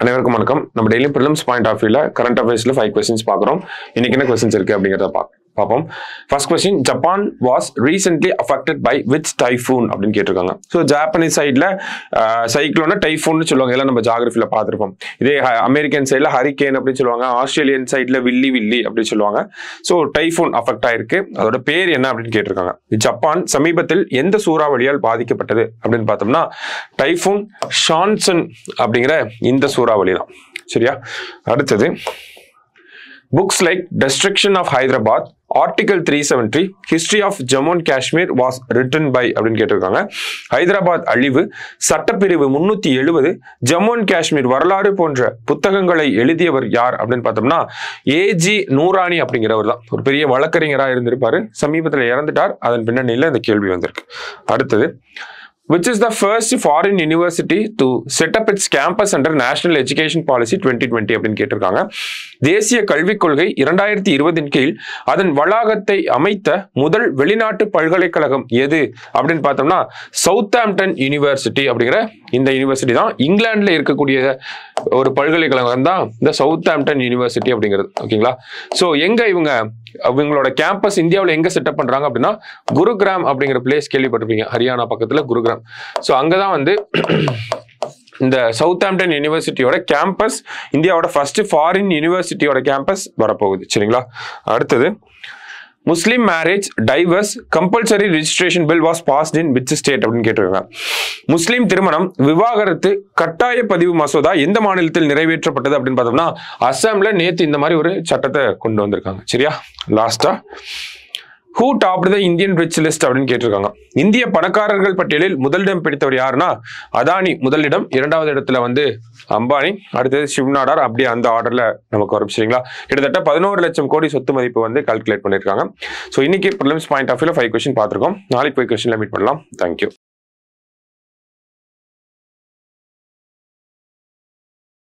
அனைவருக்கும் வணக்கம். நம்ம டெய்லி ப்ரிலிம்ஸ் பாயிண்ட் ஆஃப் வியூல கரண்ட் அஃபேர்ஸ்ல 5 கொஸ்டின்ஸ் பார்க்குறோம். இன்னைக்கு என்ன கொஸ்டின்ஸ் இருக்கு அப்படிங்கிறத பார்ப்போம். First question, Japan was recently affected by which typhoon அப்படின்னு கேட்டிருக்காங்க. ஸோ ஜாப்பனீஸ் சைட்ல சைக்ளோனா டைஃபூன்னு சொல்லுவாங்க, எல்லாம் நம்ம ஜாகிரபியில பார்த்துருப்போம். இதே அமெரிக்கன் சைட்ல ஹரிகேன் அப்படின்னு சொல்லுவாங்க, ஆஸ்திரேலியன் சைட்ல வில்லி அப்படின்னு சொல்லுவாங்க. ஸோ டைஃபூன் அஃபெக்ட் ஆயிருக்கு, அதோட பேர் என்ன அப்படின்னு கேட்டிருக்காங்க. ஜப்பான் சமீபத்தில் எந்த சூறாவளியால் பாதிக்கப்பட்டது அப்படின்னு பார்த்தோம்னா டைஃபூன் ஷான்சன் அப்படிங்கிற இந்த சூறாவளி தான். சரியா? அடுத்தது, books like Destruction of Hyderabad, Article 370, History of Jammu and Kashmir was written by அப்படின்னு கேட்டிருக்காங்க. ஹைதராபாத் அழிவு, சட்டப்பிரிவு 370, ஜம்மு அண்ட் காஷ்மீர் வரலாறு போன்ற புத்தகங்களை எழுதியவர் யார் அப்படின்னு பார்த்தோம்னா ஏஜி நூரானி அப்படிங்கிறவர் தான். ஒரு பெரிய வழக்கறிஞராக இருந்திருப்பாரு, சமீபத்தில் இறந்துட்டார். அதன் பின்னணியில் இந்த கேள்வி வந்திருக்கு. அடுத்தது, which is the first foreign university to set up its campus under National Education Policy 2020 அப்படின்னு கேட்டிருக்காங்க. தேசிய கல்விக் கொள்கை 2020 கீழ் அதன் வளாகத்தை அமைத்த முதல் வெளிநாட்டு பல்கலைக்கழகம் எது அப்படின்னு பார்த்தோம்னா சவுத்தாம்ப்டன் யூனிவர்சிட்டி அப்படிங்கிற இந்த யூனிவர்சிட்டி தான். இங்கிலாந்துல இருக்கக்கூடிய ஒரு பல்கலைக்கழகம் தான் இந்த சவுத்தாம்ப்டன் யூனிவர்சிட்டி அப்படிங்கிறது. ஓகேங்களா? ஸோ எங்க இவங்களோட கேம்பஸ் இந்தியாவில் எங்க செட்டப் பண்றாங்க அப்படின்னா குருகிராம் அப்படிங்கிற பிளேஸ் கேள்விப்பட்டிருப்பீங்க, ஹரியானா பக்கத்துல குருகிராம். ஸோ அங்கதான் வந்து இந்த சவுத்தாம்ப்டன் யூனிவர்சிட்டியோட கேம்பஸ், இந்தியாவோட ஃபர்ஸ்ட் ஃபாரின் யூனிவர்சிட்டியோட கேம்பஸ் வரப்போகுது. சரிங்களா? அடுத்தது, முஸ்லிம் marriage divorce compulsory registration bill was past in which state அப்படின்னு கேட்டிருக்காங்க. முஸ்லிம் திருமணம் விவாகரத்து கட்டாய பதிவு மசோதா எந்த மாநிலத்தில் நிறைவேற்றப்பட்டது அப்படின்னு பார்த்தோம்னா அஸ்ஸாம்ல நேற்று இந்த மாதிரி ஒரு சட்டத்தை கொண்டு வந்திருக்காங்க. சரியா? லாஸ்டா, who topped the Indian rich list அப்படின்னு கேட்டிருக்காங்க. இந்திய பணக்காரர்கள் பட்டியலில் முதலிடம் பிடித்தவர் யாருன்னா அதானி முதலிடம், இரண்டாவது இடத்துல வந்து அம்பானி, அடுத்தது சிவ்நாடார். அப்படியே அந்த ஆர்டர்ல நமக்கு வரும். சரிங்களா? கிட்டத்தட்ட 11 லட்சம் கோடி சொத்து மதிப்பு வந்து கால்குலேட் பண்ணிருக்காங்க. ஸோ இன்னைக்கு ப்ரிலிம்ஸ் பாயிண்ட் ஆஃப் வியூல 5 கொஸ்டின் பார்த்திருக்கோம். நாளைக்கு 5 கொஸ்டின்ல மீட் பண்ணலாம். தேங்க்யூ.